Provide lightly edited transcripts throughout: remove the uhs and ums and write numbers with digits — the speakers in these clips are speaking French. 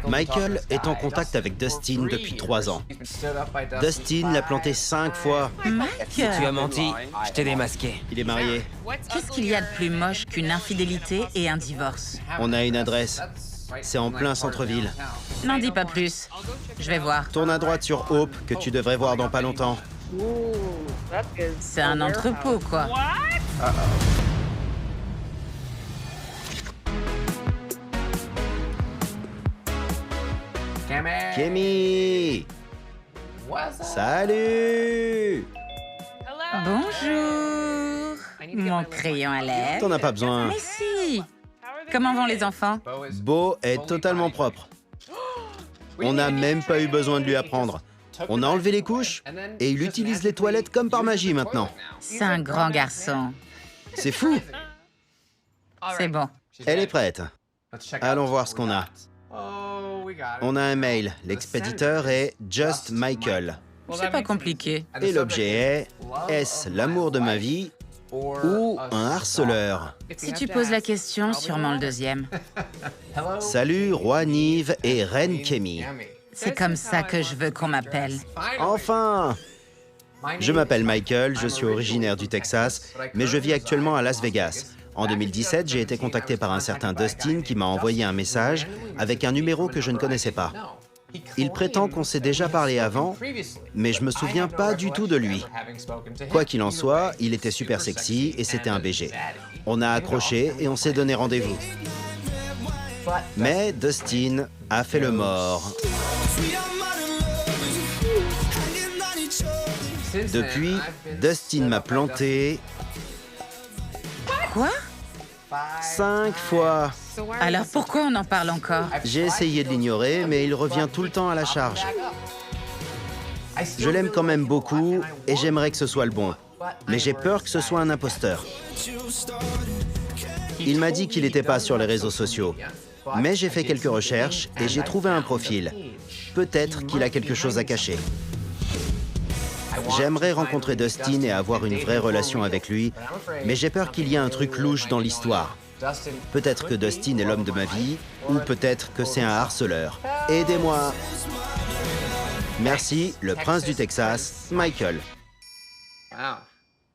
Michael est en contact avec Dustin depuis 3 ans. Dustin l'a planté 5 fois. Tu as menti, je t'ai démasqué. Il est marié. Qu'est-ce qu'il y a de plus moche qu'une infidélité et un divorce? On a une adresse. C'est en plein centre-ville. N'en dis pas plus. Je vais voir. Tourne à droite sur Hope, que tu devrais voir dans pas longtemps. C'est un entrepôt, quoi. Kémy! Salut! Bonjour. Mon crayon à lèvres. T'en as pas besoin. Mais si. Comment vont les enfants? Beau est totalement propre. On n'a même pas eu besoin de lui apprendre. On a enlevé les couches et il utilise les toilettes comme par magie maintenant. C'est un grand garçon. C'est fou! C'est bon. Elle est prête. Allons voir ce qu'on a. On a un mail. L'expéditeur est Just Michael. C'est pas compliqué. Et l'objet est est-ce l'amour de ma vie ou un harceleur? Si tu poses la question, sûrement le deuxième. Salut, Roi Nive et Reine Kémy. C'est comme ça que je veux qu'on m'appelle. Enfin! Je m'appelle Michael, je suis originaire du Texas, mais je vis actuellement à Las Vegas. En 2017, j'ai été contacté par un certain Dustin qui m'a envoyé un message avec un numéro que je ne connaissais pas. Il prétend qu'on s'est déjà parlé avant, mais je me souviens pas du tout de lui. Quoi qu'il en soit, il était super sexy et c'était un BG. On a accroché et on s'est donné rendez-vous. Mais Dustin a fait le mort. Depuis, Dustin m'a planté Quoi? 5 fois. Alors pourquoi on en parle encore? J'ai essayé de l'ignorer, mais il revient tout le temps à la charge. Je l'aime quand même beaucoup et j'aimerais que ce soit le bon. Mais j'ai peur que ce soit un imposteur. Il m'a dit qu'il n'était pas sur les réseaux sociaux. Mais j'ai fait quelques recherches et j'ai trouvé un profil. Peut-être qu'il a quelque chose à cacher. J'aimerais rencontrer Dustin et avoir une vraie relation avec lui, mais j'ai peur qu'il y ait un truc louche dans l'histoire. Peut-être que Dustin est l'homme de ma vie, ou peut-être que c'est un harceleur. Aidez-moi! Merci, le prince du Texas, Michael.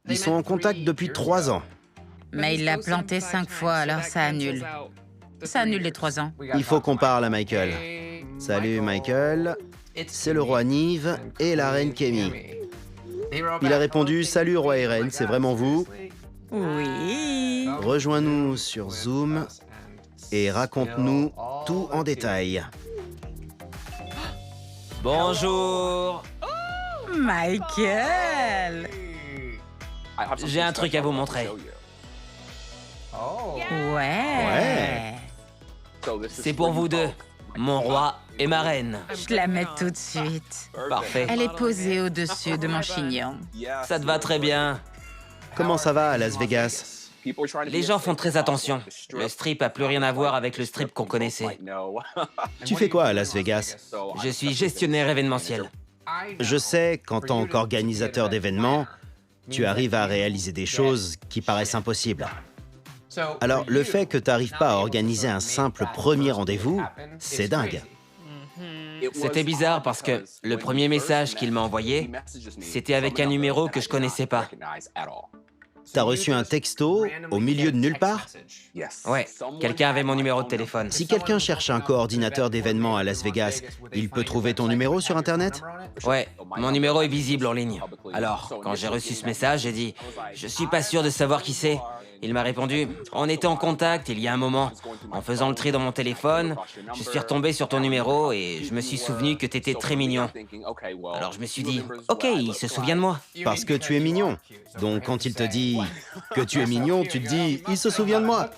Ils sont en contact depuis 3 ans. Mais il l'a planté 5 fois, alors ça annule. Ça annule les 3 ans. Il faut qu'on parle à Michael. Salut Michael, c'est le roi Nive et la reine Kémy. Il a répondu « Salut roi et reine, c'est vraiment vous ?» Oui. Rejoins-nous sur Zoom et raconte-nous tout en détail. Bonjour. Michael. J'ai un truc à vous montrer. Ouais. C'est pour vous deux, mon roi et ma reine. Je la mets tout de suite. Parfait. Elle est posée au-dessus de mon chignon. Ça te va très bien. Comment ça va à Las Vegas? Les gens font très attention. Le strip a plus rien à voir avec le strip qu'on connaissait. Tu fais quoi à Las Vegas? Je suis gestionnaire événementiel. Je sais qu'en tant qu'organisateur d'événements, tu arrives à réaliser des choses qui paraissent impossibles. Alors, le fait que tu n'arrives pas à organiser un simple premier rendez-vous, c'est dingue. C'était bizarre parce que le premier message qu'il m'a envoyé, c'était avec un numéro que je connaissais pas. T'as reçu un texto au milieu de nulle part? Ouais, quelqu'un avait mon numéro de téléphone. Si quelqu'un cherche un coordinateur d'événements à Las Vegas, il peut trouver ton numéro sur Internet? Ouais, mon numéro est visible en ligne. Alors, quand j'ai reçu ce message, j'ai dit « Je suis pas sûr de savoir qui c'est ». Il m'a répondu « On était en contact il y a un moment. En faisant le tri dans mon téléphone, je suis retombé sur ton numéro et je me suis souvenu que t'étais très mignon. Alors je me suis dit « Ok, il se souvient de moi. » Parce que tu es mignon. Donc quand il te dit que tu es mignon, tu te dis « Il se souvient de moi ».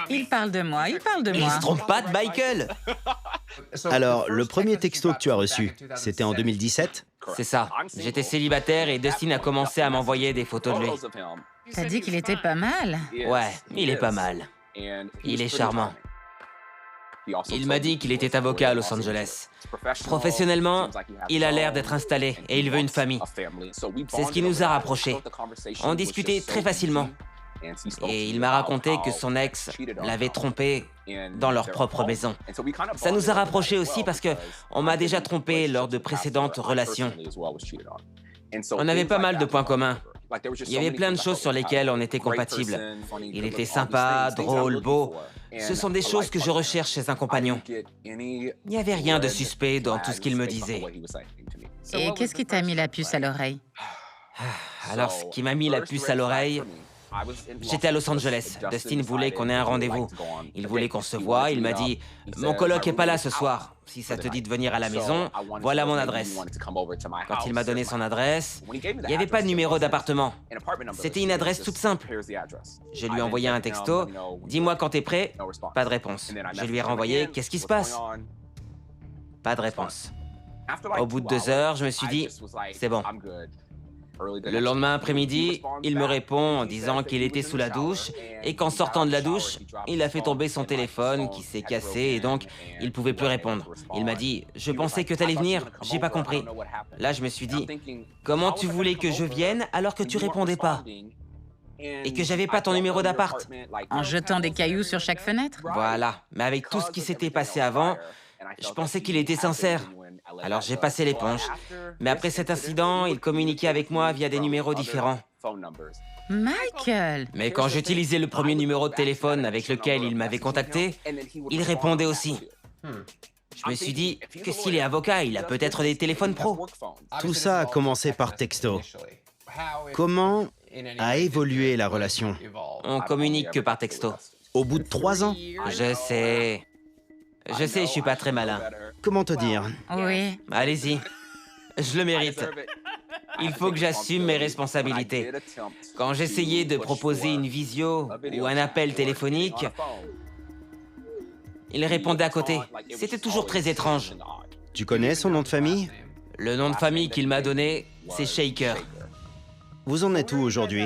Il parle de moi, il parle de Il moi. se trompe pas de Michael. Alors, le premier texto que tu as reçu, c'était en 2017? C'est ça. J'étais célibataire et Dustin a commencé à m'envoyer des photos de lui. T'as dit qu'il était pas mal. Ouais, il est pas mal. Il est charmant. Il m'a dit qu'il était avocat à Los Angeles. Professionnellement, il a l'air d'être installé et il veut une famille. C'est ce qui nous a rapprochés. On discutait très facilement. Et il m'a raconté que son ex l'avait trompé dans leur propre maison. Ça nous a rapprochés aussi parce que on m'a déjà trompé lors de précédentes relations. On avait pas mal de points communs. Il y avait plein de choses sur lesquelles on était compatibles. Il était sympa, drôle, beau. Ce sont des choses que je recherche chez un compagnon. Il n'y avait rien de suspect dans tout ce qu'il me disait. Et qu'est-ce qui t'a mis la puce à l'oreille? Alors, ce qui m'a mis la puce à l'oreille, j'étais à Los Angeles. Dustin voulait qu'on ait un rendez-vous. Il voulait qu'on se voie. Il m'a dit « Mon coloc est pas là ce soir. Si ça te dit de venir à la maison, voilà mon adresse. » Quand il m'a donné son adresse, il n'y avait pas de numéro d'appartement. C'était une adresse toute simple. Je lui ai envoyé un texto « Dis-moi quand t'es prêt. » Pas de réponse. Je lui ai renvoyé « Qu'est-ce qui se passe ?» Pas de réponse. Au bout de 2 heures, je me suis dit « C'est bon. » Le lendemain après-midi, il me répond en disant qu'il était sous la douche et qu'en sortant de la douche, il a fait tomber son téléphone qui s'est cassé et donc il pouvait plus répondre. Il m'a dit « Je pensais que t'allais venir, j'ai pas compris. » Là, je me suis dit « Comment tu voulais que je vienne alors que tu répondais pas et que j'avais pas ton numéro d'appart ?» En jetant des cailloux sur chaque fenêtre? Voilà, mais avec tout ce qui s'était passé avant, je pensais qu'il était sincère. Alors j'ai passé l'éponge. Mais après cet incident, il communiquait avec moi via des numéros différents. Michael! Mais quand j'utilisais le premier numéro de téléphone avec lequel il m'avait contacté, il répondait aussi. Je me suis dit que s'il est avocat, il a peut-être des téléphones pro. Tout ça a commencé par texto. Comment a évolué la relation? On communique que par texto. Au bout de 3 ans? Je sais, je suis pas très malin. Comment te dire? Oui. Allez-y, je le mérite. Il faut que j'assume mes responsabilités. Quand j'essayais de proposer une visio ou un appel téléphonique, il répondait à côté. C'était toujours très étrange. Tu connais son nom de famille? Le nom de famille qu'il m'a donné, c'est Shaker. Vous en êtes où aujourd'hui?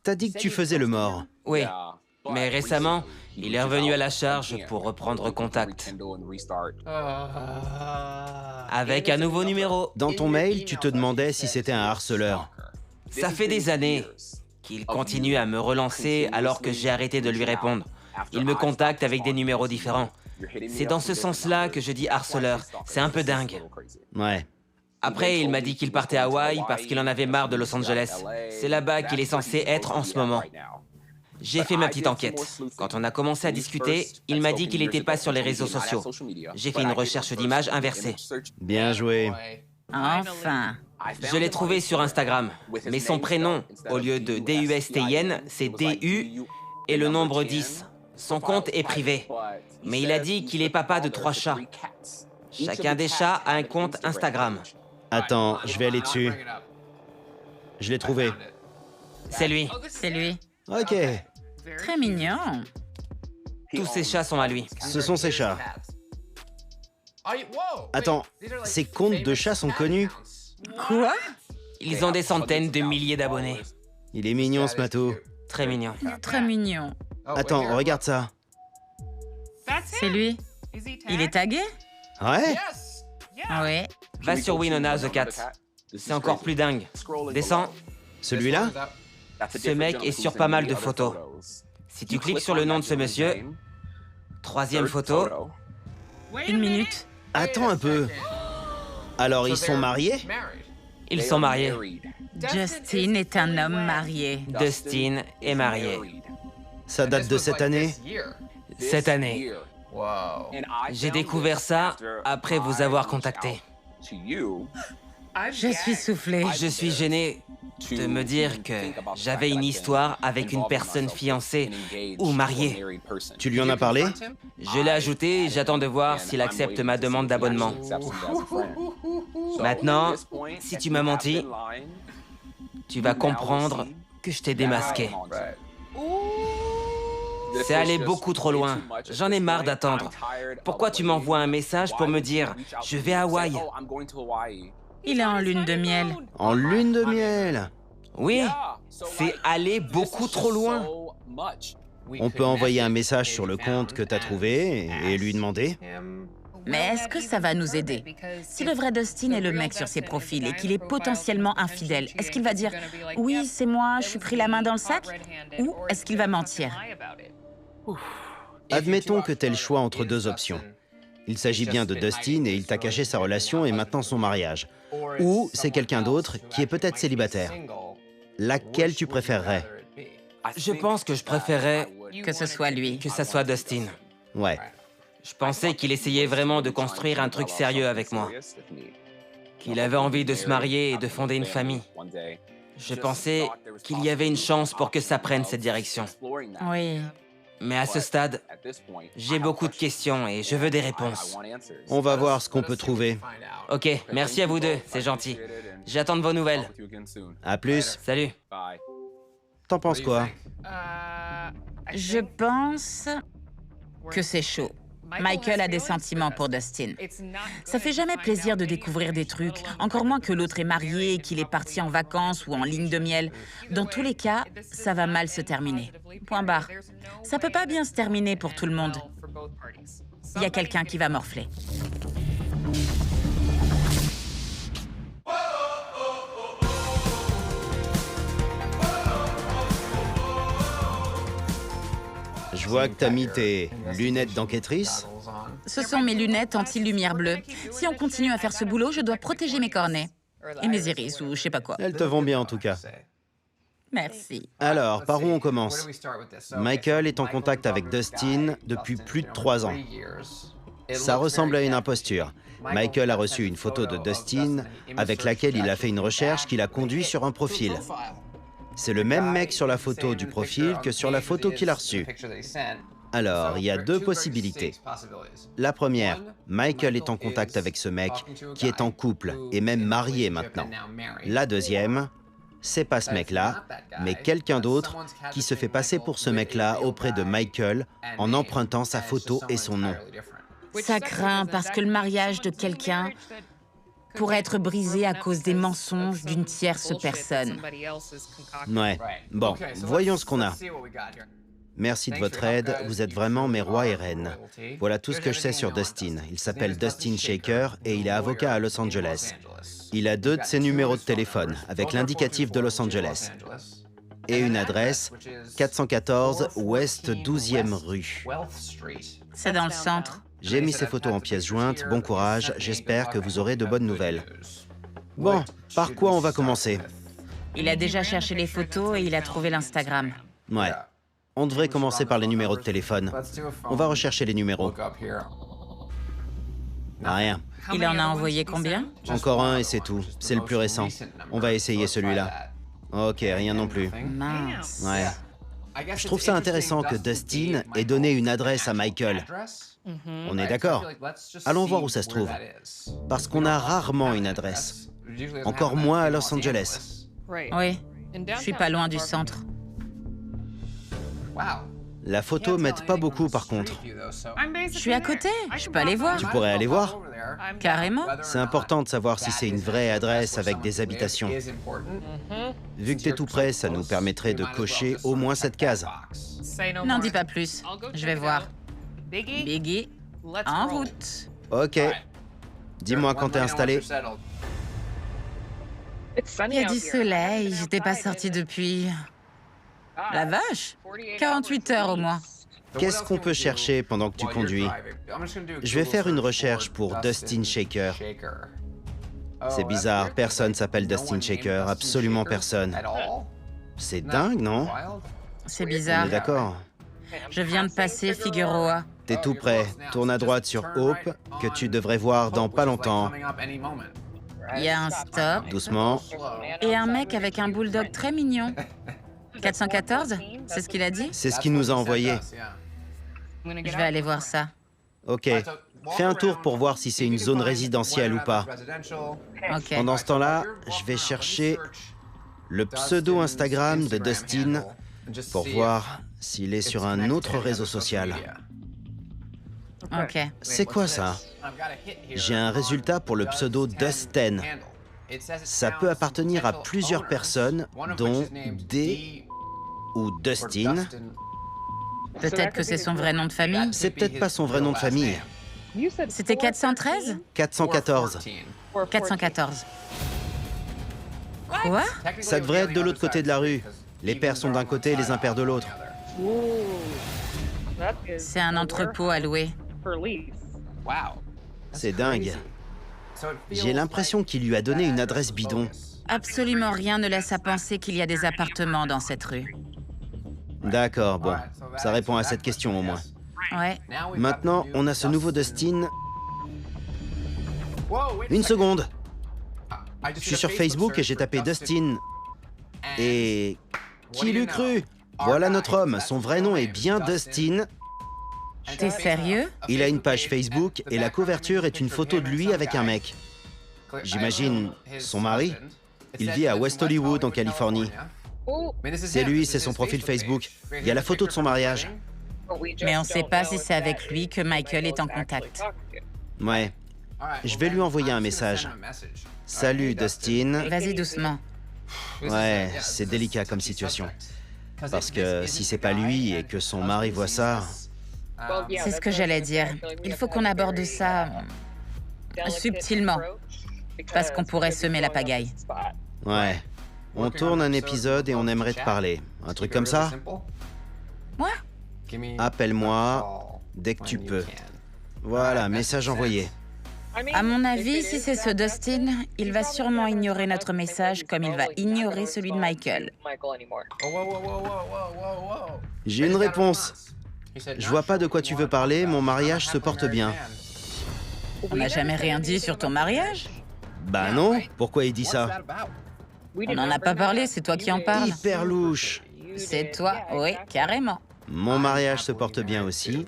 T'as dit que tu faisais le mort. Oui, mais récemment, il est revenu à la charge pour reprendre contact. Avec un nouveau numéro. Dans ton mail, tu te demandais si c'était un harceleur. Ça fait des années qu'il continue à me relancer alors que j'ai arrêté de lui répondre. Il me contacte avec des numéros différents. C'est dans ce sens-là que je dis harceleur. C'est un peu dingue. Ouais. Après, il m'a dit qu'il partait à Hawaï parce qu'il en avait marre de Los Angeles. C'est là-bas qu'il est censé être en ce moment. J'ai fait ma petite enquête. Quand on a commencé à discuter, il m'a dit qu'il n'était pas sur les réseaux sociaux. J'ai fait une recherche d'images inversée. Bien joué. Enfin. Je l'ai trouvé sur Instagram, mais son prénom, au lieu de D-U-S-T-I-N, c'est D-U et le nombre 10. Son compte est privé, mais il a dit qu'il est papa de 3 chats. Chacun des chats a un compte Instagram. Attends, je vais aller dessus. Je l'ai trouvé. C'est lui. C'est lui. Ok. Très mignon. Tous ces chats sont à lui. Ce sont ses chats. Attends, ces comptes de chats sont connus? Quoi? Ils ont des centaines de milliers d'abonnés. Il est mignon ce matou. Très mignon. Très mignon. Attends, regarde ça. C'est lui. Il est tagué? Ouais? Oui. Va sur Winona the Cat. C'est encore plus dingue. Descends. Celui-là? Ce mec est sur pas mal de photos. Si tu cliques sur le nom de ce monsieur, 3e photo, 1 minute. Attends un peu. Alors ils sont mariés? ils sont mariés. Justin est un homme marié. Dustin est marié. Ça date de cette année? Cette année. J'ai découvert ça après vous avoir contacté. Je suis soufflée. Je suis gêné de me dire que j'avais une histoire avec une personne fiancée ou mariée. Tu lui en as parlé? Je l'ai ajouté et j'attends de voir s'il accepte ma demande d'abonnement. Maintenant, si tu m'as menti, tu vas comprendre que je t'ai démasqué. C'est allé beaucoup trop loin. J'en ai marre d'attendre. Pourquoi tu m'envoies un message pour me dire « Je vais à Hawaï ». Il est en lune de miel. En lune de miel? Oui, c'est aller beaucoup trop loin. On peut envoyer un message sur le compte que t'as trouvé et lui demander. Mais est-ce que ça va nous aider? Si le vrai Dustin est le mec sur ses profils et qu'il est potentiellement infidèle, est-ce qu'il va dire « Oui, c'est moi, je suis pris la main dans le sac » ou est-ce qu'il va mentir? Admettons que tu aies le choix entre deux options. Il s'agit bien de Dustin et il t'a caché sa relation et maintenant son mariage. Ou c'est quelqu'un d'autre qui est peut-être célibataire. Laquelle tu préférerais? Je pense que je préférais Que ce soit lui. que ça soit Dustin. Ouais. Je pensais qu'il essayait vraiment de construire un truc sérieux avec moi. Qu'il avait envie de se marier et de fonder une famille. Je pensais qu'il y avait une chance pour que ça prenne cette direction. Oui. Mais à ce stade, j'ai beaucoup de questions et je veux des réponses. On va voir ce qu'on peut trouver. Ok, merci à vous deux, c'est gentil. J'attends de vos nouvelles. À plus. Salut. T'en penses quoi? Je pense que c'est chaud. Michael a des sentiments pour Dustin. Ça fait jamais plaisir de découvrir des trucs, encore moins que l'autre est marié et qu'il est parti en vacances ou en ligne de miel. Dans tous les cas, ça va mal se terminer. Point barre. Ça peut pas bien se terminer pour tout le monde. Il y a quelqu'un qui va morfler. Je vois que t'as mis tes lunettes d'enquêtrice. Ce sont mes lunettes anti-lumière bleue. Si on continue à faire ce boulot, je dois protéger mes cornets. Et mes iris, ou je sais pas quoi. Elles te vont bien en tout cas. Merci. Alors, par où on commence? Michael est en contact avec Dustin depuis plus de 3 ans. Ça ressemble à une imposture. Michael a reçu une photo de Dustin avec laquelle il a fait une recherche qui l'a conduit sur un profil. C'est le même mec sur la photo du profil que sur la photo qu'il a reçue. Alors, il y a deux possibilités. La première, Michael est en contact avec ce mec qui est en couple et même marié maintenant. La deuxième, c'est pas ce mec-là, mais quelqu'un d'autre qui se fait passer pour ce mec-là auprès de Michael en empruntant sa photo et son nom. Ça craint parce que le mariage de quelqu'un pourrait être brisé à cause des mensonges d'une tierce personne. Ouais. Bon, voyons ce qu'on a. Merci de votre aide, vous êtes vraiment mes rois et reines. Voilà tout ce que je sais sur Dustin. Il s'appelle Dustin Shaker et il est avocat à Los Angeles. Il a 2 de ses numéros de téléphone, avec l'indicatif de Los Angeles. Et une adresse, 414 Ouest 12e rue. C'est dans le centre. J'ai mis ces photos en pièces jointes, bon courage, j'espère que vous aurez de bonnes nouvelles. Bon, par quoi on va commencer? Il a déjà cherché les photos et il a trouvé l'Instagram. Ouais. On devrait commencer par les numéros de téléphone. On va rechercher les numéros. Rien. Il en a envoyé combien? Encore un et c'est tout. C'est le plus récent. On va essayer celui-là. Ok, rien non plus. Mince. Ouais. Je trouve ça intéressant que Dustin ait donné une adresse à Michael. On est d'accord? Allons voir où ça se trouve. Parce qu'on a rarement une adresse. Encore moins à Los Angeles. Oui, je suis pas loin du centre. La photo m'aide pas beaucoup par contre. Je suis à côté, je peux aller voir. Tu pourrais aller voir? Carrément. C'est important de savoir si c'est une vraie adresse avec des habitations. Vu que t'es tout près, ça nous permettrait de cocher au moins cette case. N'en dis pas plus. Je vais voir. Biggie, en route. Ok. Dis-moi quand t'es installé. Il y a du soleil, j'étais pas sortie depuis... La vache, 48 heures au moins. Qu'est-ce qu'on peut chercher pendant que tu conduis? Je vais faire une recherche pour Dustin Shaker. C'est bizarre, personne s'appelle Dustin Shaker, absolument personne. C'est dingue, non? C'est On bizarre. est d'accord. Je viens de passer Figueroa. T'es tout prêt. Tourne à droite sur Hope, que tu devrais voir dans pas longtemps. Il y a un stop Doucement. et un mec avec un bulldog très mignon. 414, c'est ce qu'il a dit? C'est ce qu'il nous a envoyé. Je vais aller voir ça. Ok. Fais un tour pour voir si c'est une zone résidentielle ou pas. Ok. Pendant ce temps-là, je vais chercher le pseudo Instagram de Dustin pour voir s'il est sur un autre réseau social. Ok. C'est quoi ça? J'ai un résultat pour le pseudo Dustin. Ça peut appartenir à plusieurs personnes, dont D ou Dustin. Peut-être que c'est son vrai nom de famille? C'est peut-être pas son vrai nom de famille. C'était 413? 414. 414. Quoi? Ça devrait être de l'autre côté de la rue. Les pairs sont d'un côté, les impairs de l'autre. C'est un entrepôt à louer. C'est dingue. J'ai l'impression qu'il lui a donné une adresse bidon. Absolument rien ne laisse à penser qu'il y a des appartements dans cette rue. D'accord, bon. Ça répond à cette question au moins. Ouais. Maintenant, on a ce nouveau Dustin. Une seconde. Je suis sur Facebook et j'ai tapé Dustin. Et... qui l'eût cru? Voilà notre homme. Son vrai nom est bien Dustin. T'es sérieux? Il a une page Facebook et la couverture est une photo de lui avec un mec. J'imagine son mari. Il vit à West Hollywood, en Californie. C'est lui, c'est son profil Facebook. Il y a la photo de son mariage. Mais on ne sait pas si c'est avec lui que Michael est en contact. Ouais. Je vais lui envoyer un message. Salut, Dustin. Vas-y doucement. Ouais, c'est délicat comme situation. Parce que si c'est pas lui et que son mari voit ça... C'est ce que j'allais dire. Il faut qu'on aborde ça subtilement, parce qu'on pourrait semer la pagaille. Ouais. On tourne un épisode et on aimerait te parler. Un truc comme ça? Ouais. Appelle-moi dès que tu peux. Voilà, message envoyé. À mon avis, si c'est ce Dustin, il va sûrement ignorer notre message comme il va ignorer celui de Michael. J'ai une réponse. Je vois pas de quoi tu veux parler, mon mariage se porte bien. On n'a jamais rien dit sur ton mariage? Bah non, pourquoi il dit ça? On n'en a pas parlé, c'est toi qui en parles. Hyper louche. C'est toi, oui, carrément. Mon mariage se porte bien aussi.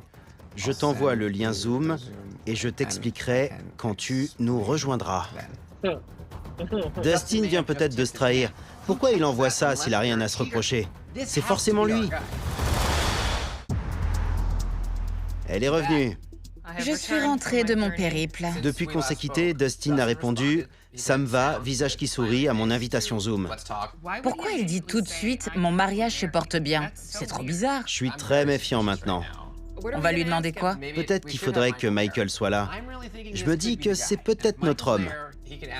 Je t'envoie le lien Zoom et je t'expliquerai quand tu nous rejoindras. Dustin vient peut-être de se trahir. Pourquoi il envoie ça s'il a rien à se reprocher? C'est forcément lui. Elle est revenue. Je suis rentrée de mon périple. Depuis qu'on s'est quitté, Dustin a répondu « Ça me va, visage qui sourit » à mon invitation Zoom. Pourquoi il dit tout de suite « Mon mariage se porte bien » C'est trop bizarre. Je suis très méfiant maintenant. On va lui demander quoi? Peut-être qu'il faudrait que Michael soit là. Je me dis que c'est peut-être notre homme.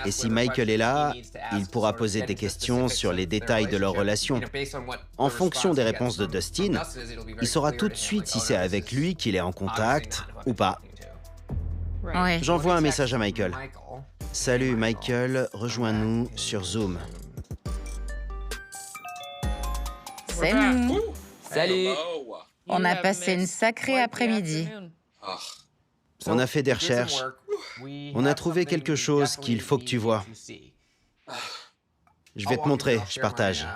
Et si Michael est là, il pourra poser des questions sur les détails de leur relation. En fonction des réponses de Dustin, il saura tout de suite si c'est avec lui qu'il est en contact ou pas. Ouais. J'envoie un message à Michael. Salut Michael, rejoins-nous sur Zoom. C'est nous. Salut. On a passé une sacrée après-midi. On a fait des recherches. On a trouvé quelque chose qu'il faut que tu vois. Je vais te montrer, je partage.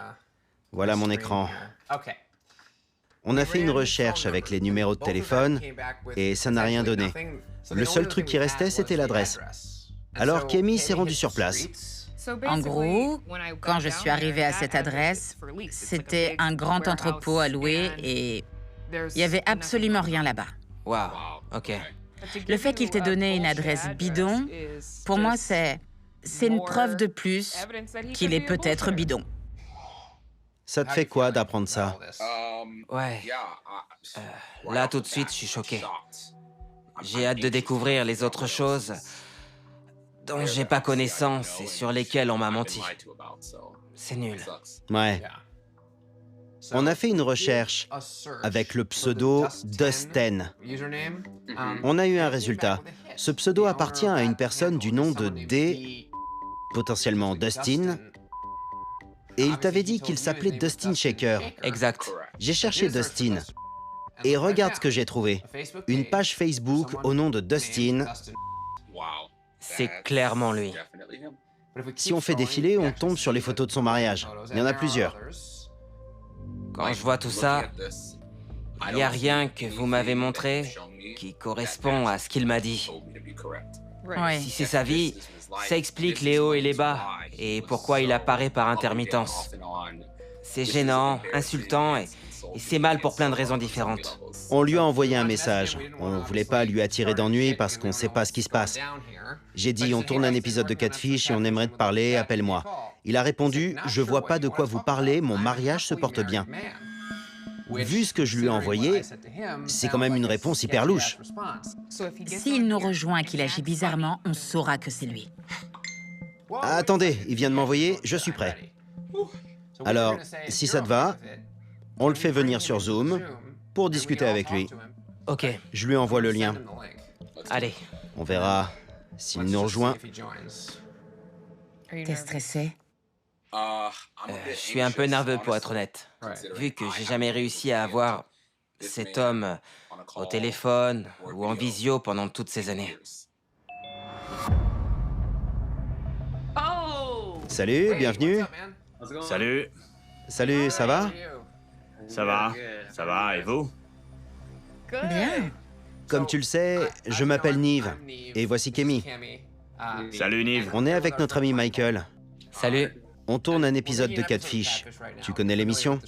Voilà mon écran. On a fait une recherche avec les numéros de téléphone et ça n'a rien donné. Le seul truc qui restait, c'était l'adresse. Alors Kemi s'est rendue sur place. En gros, quand je suis arrivée à cette adresse, c'était un grand entrepôt à louer et il n'y avait absolument rien là-bas. Waouh, ok. Le fait qu'il t'ait donné une adresse bidon, pour moi, c'est une preuve de plus qu'il est peut-être bidon. Ça te fait quoi d'apprendre ça? Ouais. Là, tout de suite, je suis choqué. J'ai hâte de découvrir les autres choses dont j'ai pas connaissance et sur lesquelles on m'a menti. C'est nul. Ouais. On a fait une recherche avec le pseudo Dustin. On a eu un résultat. Ce pseudo appartient à une personne du nom de D, potentiellement Dustin, et il t'avait dit qu'il s'appelait Dustin Shaker. Exact. J'ai cherché Dustin, et regarde ce que j'ai trouvé. Une page Facebook au nom de Dustin. C'est clairement lui. Si on fait défiler, on tombe sur les photos de son mariage. Il y en a plusieurs. Quand je vois tout ça, il n'y a rien que vous m'avez montré qui correspond à ce qu'il m'a dit. Ouais. Si c'est sa vie, ça explique les hauts et les bas et pourquoi il apparaît par intermittence. C'est gênant, insultant et c'est mal pour plein de raisons différentes. On lui a envoyé un message. On voulait pas lui attirer d'ennui parce qu'on sait pas ce qui se passe. J'ai dit, on tourne un épisode de Catfish et on aimerait te parler, appelle-moi. Il a répondu, je vois pas de quoi vous parlez, mon mariage se porte bien. Vu ce que je lui ai envoyé, c'est quand même une réponse hyper louche. S'il nous rejoint et qu'il agit bizarrement, on saura que c'est lui. Ah, attendez, il vient de m'envoyer, je suis prêt. Alors, si ça te va, on le fait venir sur Zoom pour discuter avec lui. Ok, Je lui envoie le lien. allez. On verra s'il nous rejoint. T'es stressé? Je suis un peu nerveux pour être honnête. Vu que j'ai jamais réussi à avoir cet homme au téléphone ou en visio pendant toutes ces années. Salut, bienvenue. Salut, Salut, ça va? ça va, et vous? Bien. Comme tu le sais, je m'appelle Nive, et voici Kemi. Salut Nive. On est avec notre ami Michael. Salut. On tourne un épisode de Catfish. Tu connais l'émission?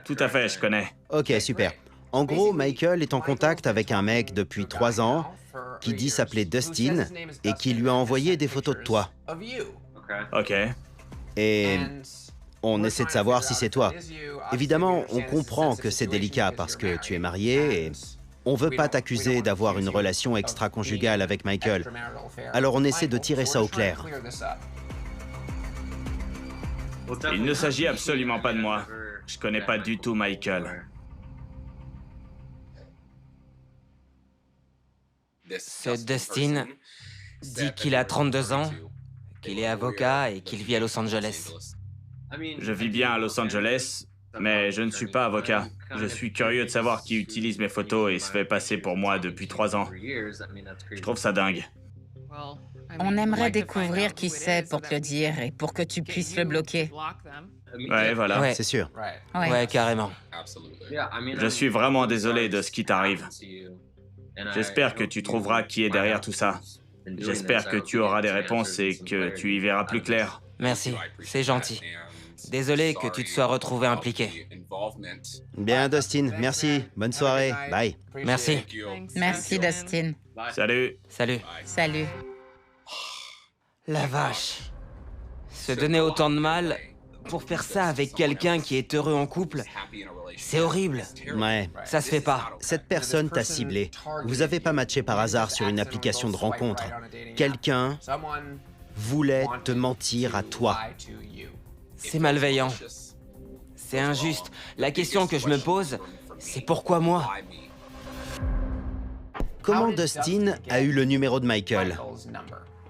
Tout à fait, je connais. Ok, super. En gros, Michael est en contact avec un mec depuis 3 ans qui dit s'appeler Dustin et qui lui a envoyé des photos de toi. Ok, Et on essaie de savoir si c'est toi. Évidemment, on comprend que c'est délicat parce que tu es marié et on veut pas t'accuser d'avoir une relation extra-conjugale avec Michael. Alors on essaie de tirer ça au clair. il ne s'agit absolument pas de moi. Je connais pas du tout Michael. Ce Dustin dit qu'il a 32 ans, qu'il est avocat et qu'il vit à Los Angeles. Je vis bien à Los Angeles, mais je ne suis pas avocat. Je suis curieux de savoir qui utilise mes photos et se fait passer pour moi depuis 3 ans. Je trouve ça dingue. On aimerait découvrir qui c'est pour te le dire et pour que tu puisses le bloquer. Ouais, voilà. Ouais. C'est sûr. Ouais, carrément. Je suis vraiment désolé de ce qui t'arrive. J'espère que tu trouveras qui est derrière tout ça. J'espère que tu auras des réponses et que tu y verras plus clair. Merci, c'est gentil. Désolé que tu te sois retrouvé impliqué. Bien, Dustin, merci. Bonne soirée. Bye. Merci. Merci, Dustin. Salut. Salut. Salut. La vache. Se donner autant de mal pour faire ça avec quelqu'un qui est heureux en couple, c'est horrible. Ouais. Ça se fait pas. Cette personne t'a ciblé. Vous avez pas matché par hasard sur une application de rencontre. Quelqu'un voulait te mentir à toi. C'est malveillant. C'est injuste. La question que je me pose, c'est pourquoi moi? Comment Dustin a eu le numéro de Michael?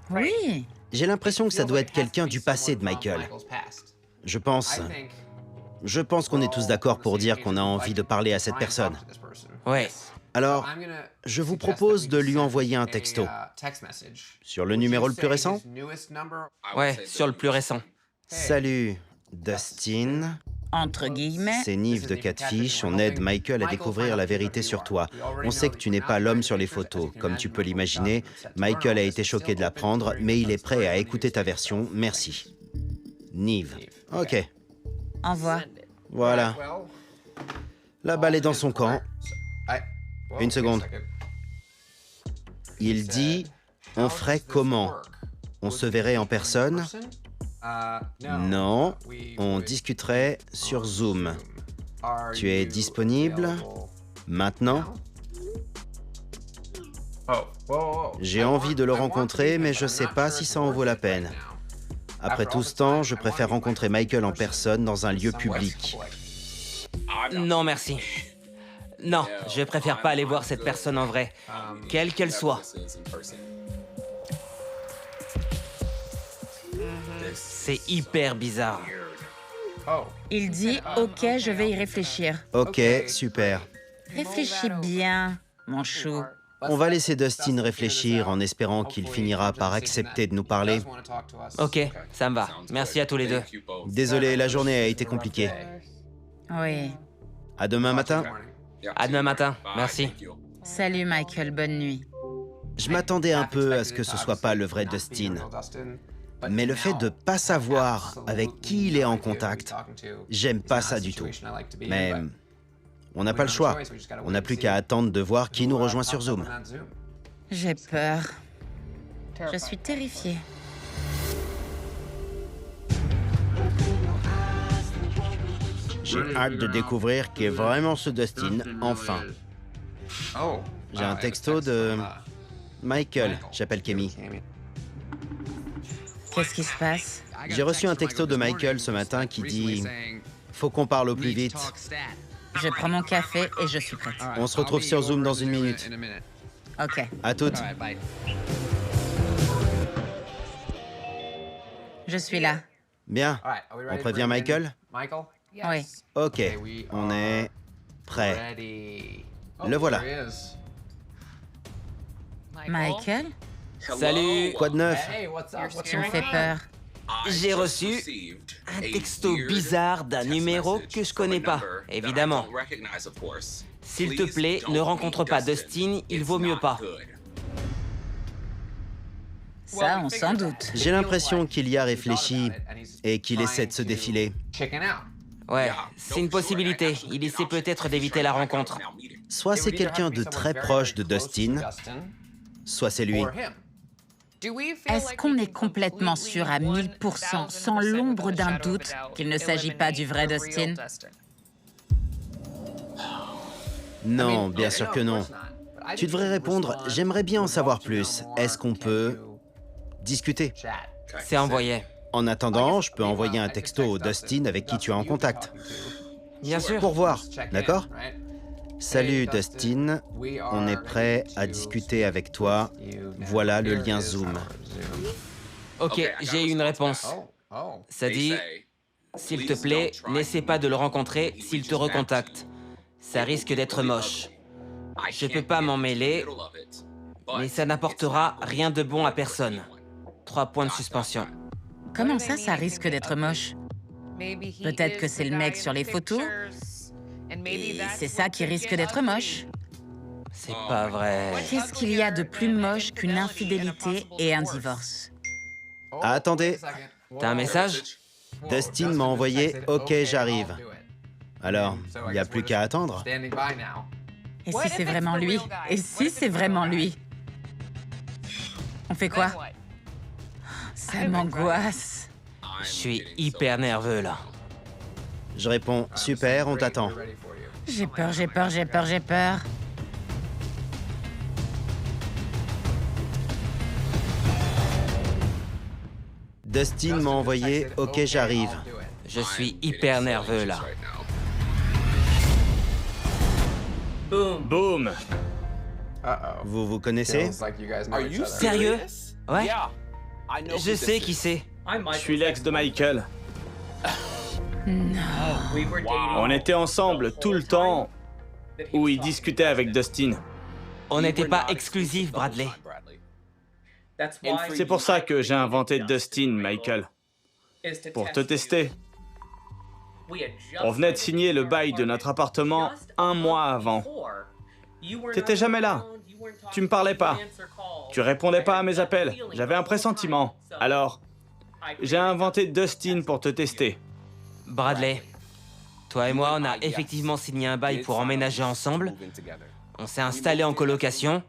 Oui. J'ai l'impression que ça doit être quelqu'un du passé de Michael. Je pense qu'on est tous d'accord pour dire qu'on a envie de parler à cette personne. Ouais. Alors, je vous propose de lui envoyer un texto. Sur le numéro le plus récent? Ouais, sur le plus récent. Salut, Dustin. Entre guillemets. C'est Nive de Catfish. On aide Michael à découvrir la vérité sur toi. On sait que tu n'es pas l'homme sur les photos. Comme tu peux l'imaginer, Michael a été choqué de l'apprendre, mais il est prêt à écouter ta version. Merci. Nive. Ok. Envoie. Voilà. La balle est dans son camp. Une seconde. Il dit, on ferait comment? On se verrait en personne? Non, on discuterait sur Zoom. Tu es disponible maintenant? J'ai envie de le rencontrer, mais je sais pas si ça en vaut la peine. Après tout ce temps, je préfère rencontrer Michael en personne dans un lieu public. Non, merci. Non, je préfère pas aller voir cette personne en vrai, quelle qu'elle soit. C'est hyper bizarre. Il dit « Ok, je vais y réfléchir Ok, super. ». Réfléchis bien, mon chou. On va laisser Dustin réfléchir en espérant qu'il finira par accepter de nous parler. Ok, ça me va. Merci à tous les deux. Désolé, la journée a été compliquée. Oui. À demain matin. À demain matin. Merci. Salut, Michael, bonne nuit. Je m'attendais un peu à ce que ce soit pas le vrai Dustin. Mais le fait de pas savoir avec qui il est en contact, j'aime pas ça du tout. Mais on n'a pas le choix. On n'a plus qu'à attendre de voir qui nous rejoint sur Zoom. J'ai peur. Je suis terrifiée. J'ai hâte de découvrir qui est vraiment ce Dustin, enfin. J'ai un texto de Michael, j'appelle Kemi. Qu'est-ce qui se passe? J'ai reçu un texto de Michael ce matin qui dit « Faut qu'on parle au plus vite. Je prends mon café et je suis prête. On se retrouve sur Zoom dans une minute. OK. À toutes. Je suis là. Bien. On prévient Michael? Oui. Ok, on est prêt. Le voilà. Michael? Salut. Quoi de neuf? Tu me fais peur. J'ai reçu un texto bizarre d'un numéro que je connais pas, évidemment. S'il te plaît, ne rencontre pas Dustin, il vaut mieux pas. Ça, on s'en doute. J'ai l'impression qu'il y a réfléchi et qu'il essaie de se défiler. Ouais, c'est une possibilité. Il essaie peut-être d'éviter la rencontre. Soit c'est quelqu'un de très proche de Dustin, soit c'est lui. Est-ce qu'on est complètement sûr à 1000%, sans l'ombre d'un doute, qu'il ne s'agit pas du vrai Dustin? Non, bien sûr que non. Tu devrais répondre « J'aimerais bien en savoir plus. Est-ce qu'on peut discuter ?» C'est envoyé. En attendant, je peux envoyer un texto au Dustin avec qui tu es en contact. Bien sûr. Pour voir, d'accord? Salut Dustin, on est prêt à discuter avec toi. Voilà le lien Zoom. Ok, j'ai une réponse. Ça dit, s'il te plaît, n'essaie pas de le rencontrer s'il te recontacte. Ça risque d'être moche. Je peux pas m'en mêler, mais ça n'apportera rien de bon à personne. 3 points de suspension. Comment ça risque d'être moche? Peut-être que c'est le mec sur les photos. Et c'est ça qui risque d'être moche. C'est pas vrai. Qu'est-ce qu'il y a de plus moche qu'une infidélité et un divorce? Attendez, T'as un message? Dustin m'a envoyé « Ok, j'arrive ». Alors, il n'y a plus qu'à attendre. Et si c'est vraiment lui? Et si c'est vraiment lui? On fait quoi? Ça m'angoisse. Je suis hyper nerveux là. Je réponds « Super, on t'attend ». J'ai peur, j'ai peur, j'ai peur, j'ai peur. Dustin m'a envoyé « Ok, j'arrive ». Je suis hyper nerveux là. Boum. Vous vous connaissez? Sérieux? Ouais. Je sais qui c'est. Je suis l'ex de Michael. Non. On était ensemble tout le temps où il discutait avec Dustin. On n'était pas exclusifs, Bradley. C'est pour ça que j'ai inventé Dustin, Michael. Pour te tester. On venait de signer le bail de notre appartement 1 mois avant. T'étais jamais là. Tu me parlais pas. Tu répondais pas à mes appels. J'avais un pressentiment. Alors, j'ai inventé Dustin pour te tester. Bradley, toi et moi, on a effectivement signé un bail pour emménager ensemble. On s'est installé en colocation.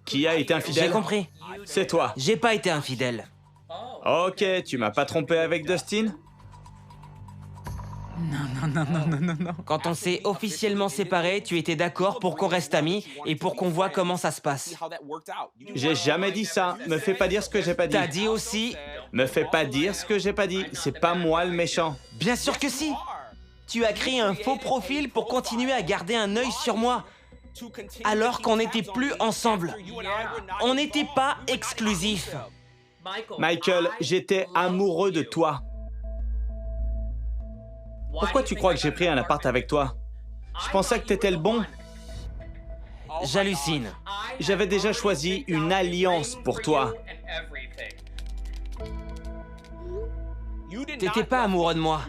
Qui a été J'ai infidèle? compris. C'est toi. J'ai pas été infidèle. Ok, tu m'as pas trompé avec Dustin? Non. Quand on s'est officiellement séparés, tu étais d'accord pour qu'on reste amis et pour qu'on voit comment ça se passe. J'ai jamais dit ça. Me fais pas dire ce que j'ai pas dit. T'as dit aussi... Me fais pas dire ce que j'ai pas dit. C'est pas moi le méchant. Bien sûr que si. Tu as créé un faux profil pour continuer à garder un œil sur moi, alors qu'on n'était plus ensemble. On n'était pas exclusifs. Michael, j'étais amoureux de toi. Pourquoi tu crois que j'ai pris un appart avec toi? Je pensais que t'étais le bon. J'hallucine. J'avais déjà choisi une alliance pour toi. T'étais pas amoureux de moi.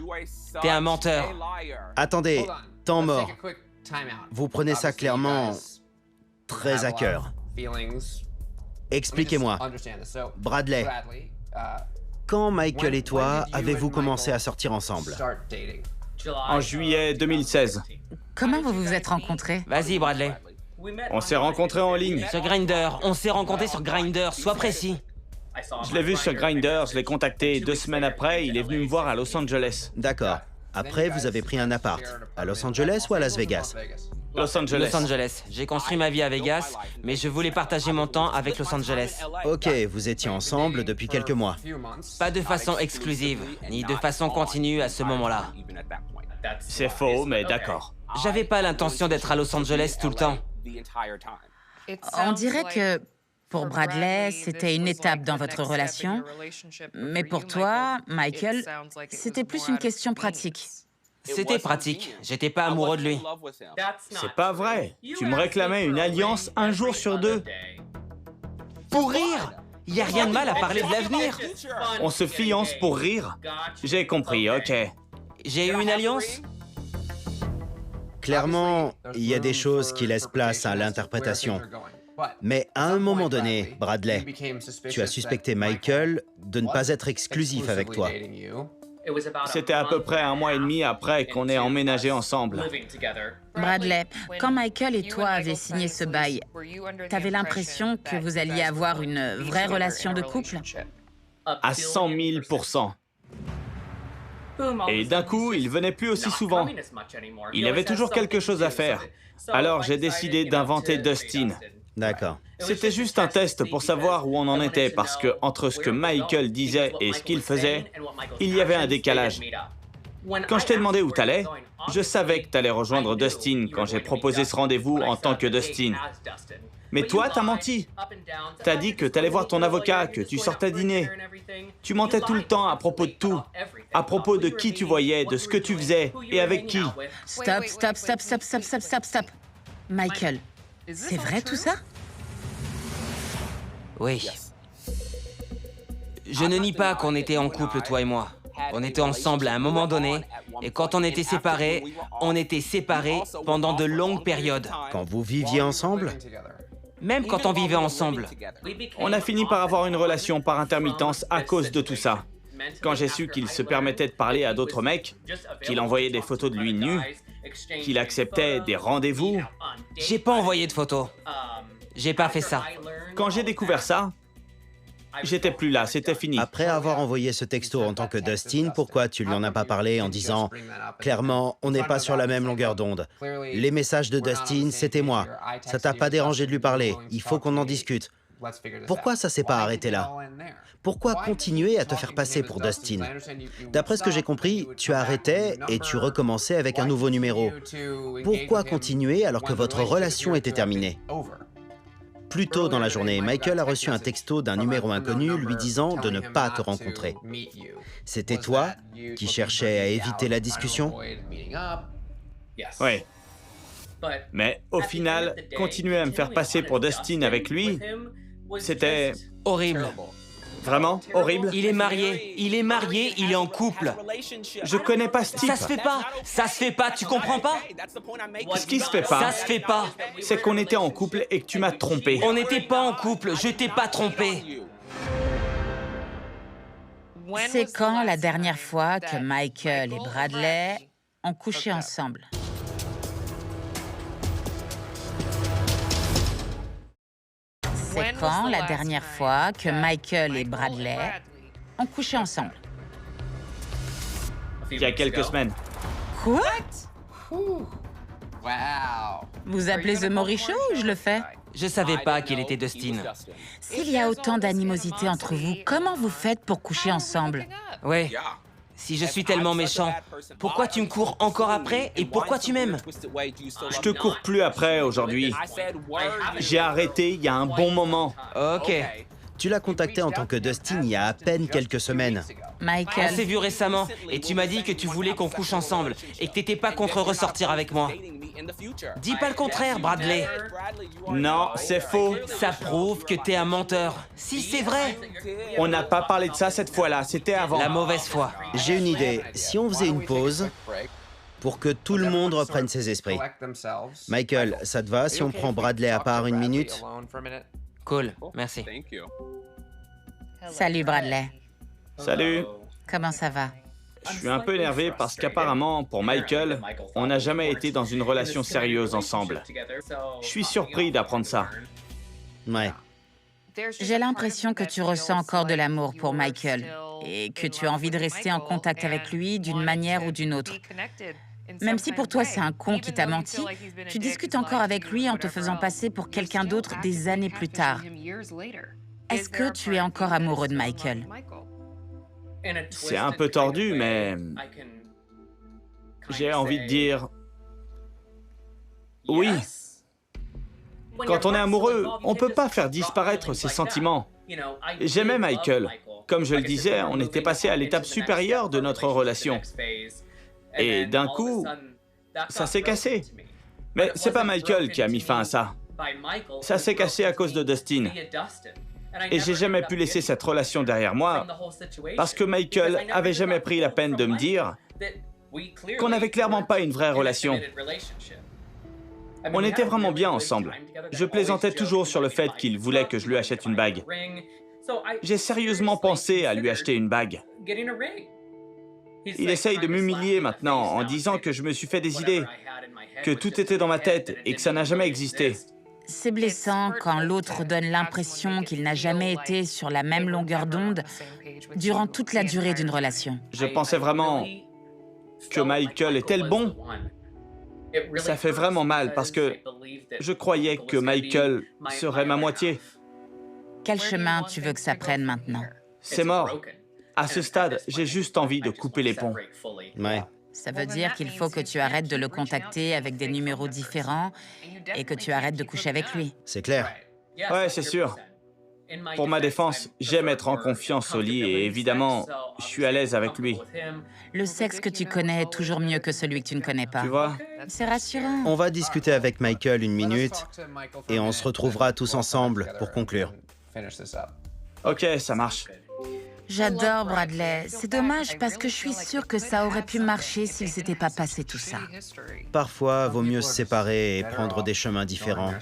T'es un menteur. Attendez, temps mort. Vous prenez ça clairement très à cœur. Expliquez-moi. Bradley, quand Michael et toi avez-vous commencé à sortir ensemble? En juillet 2016. Comment vous vous êtes rencontrés? Vas-y, Bradley. On s'est rencontrés en ligne. Sur Grindr. On s'est rencontrés sur Grindr. Sois précis. Je l'ai vu sur Grindr, je l'ai contacté. 2 semaines après, il est venu me voir à Los Angeles. D'accord. Après, vous avez pris un appart, à Los Angeles ou à Las Vegas? Los Angeles. Los Angeles. J'ai construit ma vie à Vegas, mais je voulais partager mon temps avec Los Angeles. Ok, vous étiez ensemble depuis quelques mois. Pas de façon exclusive, ni de façon continue à ce moment-là. C'est faux, mais d'accord. J'avais pas l'intention d'être à Los Angeles tout le temps. On dirait que pour Bradley, c'était une étape dans votre relation, mais pour toi, Michael, c'était plus une question pratique. C'était pratique. J'étais pas amoureux de lui. C'est pas vrai. Tu me réclamais une alliance un jour sur deux. Pour rire! Y a rien de mal à parler de l'avenir. On se fiance pour rire? J'ai compris, ok. J'ai eu une alliance? Clairement, il y a des choses qui laissent place à l'interprétation. Mais à un moment donné, Bradley, tu as suspecté Michael de ne pas être exclusif avec toi. C'était à peu près 1 mois et demi après qu'on ait emménagé ensemble. Bradley, quand Michael et toi avez signé ce bail, t'avais l'impression que vous alliez avoir une vraie relation de couple? À 100 000%. Et d'un coup, il venait plus aussi souvent. Il avait toujours quelque chose à faire. Alors j'ai décidé d'inventer Dustin. D'accord. C'était juste un test pour savoir où on en était, parce que entre ce que Michael disait et ce qu'il faisait, il y avait un décalage. Quand je t'ai demandé où t'allais, je savais que t'allais rejoindre Dustin quand j'ai proposé ce rendez-vous en tant que Dustin. Mais toi, t'as menti. T'as dit que t'allais voir ton avocat, que tu sortais dîner. Tu mentais tout le temps à propos de tout. À propos de qui tu voyais, de ce que tu faisais et avec qui. Stop, stop, stop, stop, stop, stop, stop, stop. Michael, c'est vrai tout ça? Oui. Je ne nie pas qu'on était en couple, toi et moi. On était ensemble à un moment donné, et quand on était séparés pendant de longues périodes. Quand vous viviez ensemble? Même quand on vivait ensemble. On a fini par avoir une relation par intermittence à cause de tout ça. Quand j'ai su qu'il se permettait de parler à d'autres mecs, qu'il envoyait des photos de lui nu, qu'il acceptait des rendez-vous... J'ai pas envoyé de photos. J'ai pas fait ça. Quand j'ai découvert ça, j'étais plus là, c'était fini. Après avoir envoyé ce texto en tant que Dustin, pourquoi tu lui en as pas parlé en disant « Clairement, on n'est pas sur la même longueur d'onde. Les messages de Dustin, c'était moi. Ça t'a pas dérangé de lui parler. Il faut qu'on en discute. » Pourquoi ça s'est pas arrêté là? Pourquoi continuer à te faire passer pour Dustin? D'après ce que j'ai compris, tu arrêtais et tu recommençais avec un nouveau numéro. Pourquoi continuer alors que votre relation était terminée? Plus tôt dans la journée, Michael a reçu un texto d'un numéro inconnu lui disant de ne pas te rencontrer. C'était toi qui cherchais à éviter la discussion? Oui. Mais au final, continuer à me faire passer pour Dustin avec lui, c'était Horrible. vraiment horrible. Il est marié, il est en couple. Je connais pas ce type. Ça se fait pas, tu comprends pas? Ce qui se fait pas, Ça se fait pas. c'est qu'on était en couple et que tu m'as trompé. On n'était pas en couple, je t'ai pas trompé. C'est quand la dernière fois que Michael et Bradley ont couché ensemble? C'est quand la dernière fois que Michael et Bradley ont couché ensemble? Il y a quelques semaines. Quoi? Vous appelez The Maury Show ou je le fais? Je savais pas qu'il était Dustin. S'il y a autant d'animosité entre vous, comment vous faites pour coucher ensemble? Ouais. Si je suis tellement méchant, pourquoi tu me cours encore après et pourquoi tu m'aimes? Je te cours plus après aujourd'hui. J'ai arrêté il y a un bon moment. Ok. Tu l'as contacté en tant que Dustin il y a à peine quelques semaines. On Michael, s'est vu récemment et tu m'as dit que tu voulais qu'on couche ensemble et que t'étais pas contre ressortir avec moi. Dis pas le contraire, Bradley. Non, c'est faux. Ça prouve que t'es un menteur. Si c'est vrai. On n'a pas parlé de ça cette fois-là, c'était avant. La mauvaise foi. J'ai une idée. Si on faisait une pause pour que tout le monde reprenne ses esprits. Michael, ça te va si on prend Bradley à part 1 minute? Cool, merci. salut Bradley. Salut. Comment ça va? Je suis un peu énervé parce qu'apparemment, pour Michael, on n'a jamais été dans une relation sérieuse ensemble. Je suis surpris d'apprendre ça. Ouais. J'ai l'impression que tu ressens encore de l'amour pour Michael. et que tu as envie de rester en contact avec lui d'une manière ou d'une autre. Même si pour toi c'est un con qui t'a menti, tu discutes encore avec lui en te faisant passer pour quelqu'un d'autre des années plus tard. Est-ce que tu es encore amoureux de Michael? C'est un peu tordu, mais j'ai envie de dire oui. Quand on est amoureux, on peut pas faire disparaître ses sentiments. J'aimais Michael. Comme je le disais, on était passé à l'étape supérieure de notre relation. Et d'un coup, ça s'est cassé. Mais c'est pas Michael qui a mis fin à ça. Ça s'est cassé à cause de Dustin. Et j'ai jamais pu laisser cette relation derrière moi parce que Michael avait jamais pris la peine de me dire qu'on n'avait clairement pas une vraie relation. On était vraiment bien ensemble. Je plaisantais toujours sur le fait qu'il voulait que je lui achète une bague. J'ai sérieusement pensé à lui acheter une bague. Il essaye de m'humilier maintenant en disant que je me suis fait des idées, que tout était dans ma tête et que ça n'a jamais existé. C'est blessant quand l'autre donne l'impression qu'il n'a jamais été sur la même longueur d'onde durant toute la durée d'une relation. Je pensais vraiment que Michael était le bon. Ça fait vraiment mal parce que je croyais que Michael serait ma moitié. Quel chemin tu veux que ça prenne maintenant? C'est mort. À ce stade, j'ai juste envie de couper les ponts. Ouais. Ça veut dire qu'il faut que tu arrêtes de le contacter avec des numéros différents et que tu arrêtes de coucher avec lui. C'est clair. Ouais, c'est sûr. Pour ma défense, j'aime être en confiance au lit et évidemment, je suis à l'aise avec lui. Le sexe que tu connais est toujours mieux que celui que tu ne connais pas. Tu vois? C'est rassurant. On va discuter avec Michael une minute et on se retrouvera tous ensemble pour conclure. Ok, ça marche. J'adore Bradley. C'est dommage parce que je suis sûre que ça aurait pu marcher s'il s'était pas passé tout ça. Parfois, vaut mieux se séparer et prendre des chemins différents.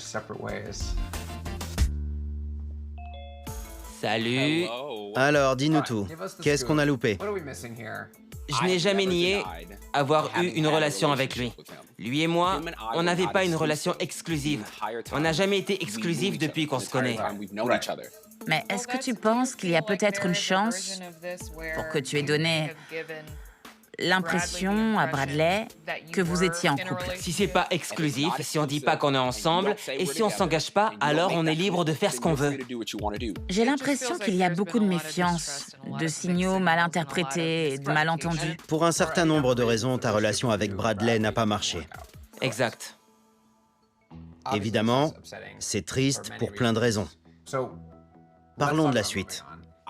Salut. Alors, dis-nous tout. Qu'est-ce qu'on a loupé? Je n'ai jamais nié avoir eu une relation avec lui. Lui et moi, on n'avait pas une relation exclusive. On n'a jamais été exclusifs depuis qu'on se connaît. Mais est-ce que tu penses qu'il y a peut-être une chance pour que tu aies donné l'impression à Bradley que vous étiez en couple? Si c'est pas exclusif, si on dit pas qu'on est ensemble, et si on s'engage pas, alors on est libre de faire ce qu'on veut. J'ai l'impression qu'il y a beaucoup de méfiance, de signaux mal interprétés et de malentendus. Pour un certain nombre de raisons, ta relation avec Bradley n'a pas marché. Exact. Évidemment, c'est triste pour plein de raisons. Parlons de la suite.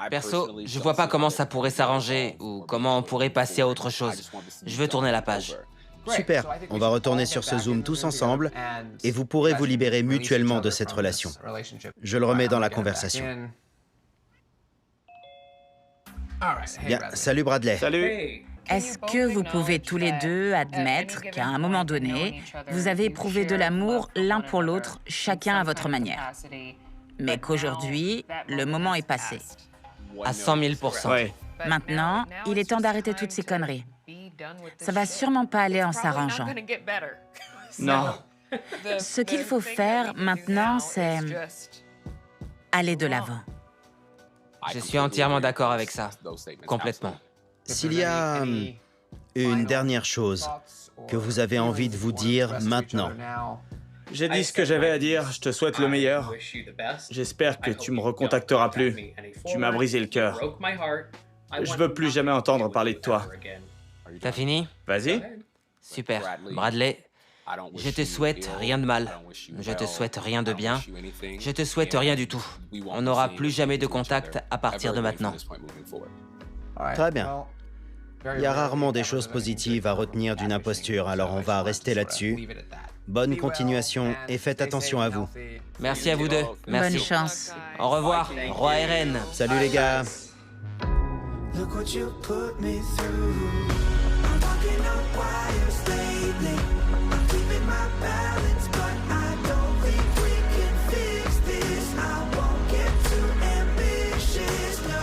Perso, je vois pas comment ça pourrait s'arranger ou comment on pourrait passer à autre chose. Je veux tourner la page. Super, on va retourner sur ce Zoom tous ensemble et vous pourrez vous libérer mutuellement de cette relation. Je le remets dans la conversation. Bien, salut Bradley. Salut. Est-ce que vous pouvez tous les deux admettre qu'à un moment donné, vous avez éprouvé de l'amour l'un pour l'autre, chacun à votre manière, mais qu'aujourd'hui, le moment est passé? À 100 000 %. Ouais. Maintenant, il est temps d'arrêter toutes ces conneries. Ça va sûrement pas aller en s'arrangeant. Non. Ce qu'il faut faire maintenant, c'est aller de l'avant. Je suis entièrement d'accord avec ça. Complètement. S'il y a une dernière chose que vous avez envie de vous dire maintenant. J'ai dit ce que j'avais à dire, je te souhaite le meilleur. J'espère que tu me recontacteras plus. Tu m'as brisé le cœur. Je veux plus jamais entendre parler de toi. T'as fini? Vas-y. Super. Bradley, je te souhaite rien de mal. Je te souhaite rien de bien. Je te souhaite rien du tout. On n'aura plus jamais de contact à partir de maintenant. Très bien. Il y a rarement des choses positives à retenir d'une imposture, alors on va rester là-dessus. Bonne continuation et faites attention à vous. Merci à vous deux. Merci. Bonne chance. Au revoir, Roi RN. Salut les gars. Look what you put me through. I'm walking on wires lately. I'm keeping my balance, but I don't think we can fix this. I won't get too ambitious, no.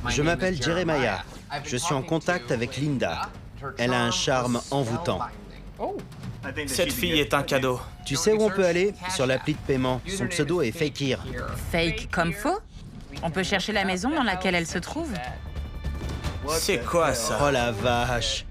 Je m'appelle Jeremiah. Je suis en contact avec Linda. Elle a un charme envoûtant. Cette fille est un cadeau. Tu sais où on peut aller? Sur l'appli de paiement. Son pseudo est Fakir. Fake comme faux? On peut chercher la maison dans laquelle elle se trouve? C'est quoi ça? Oh la vache!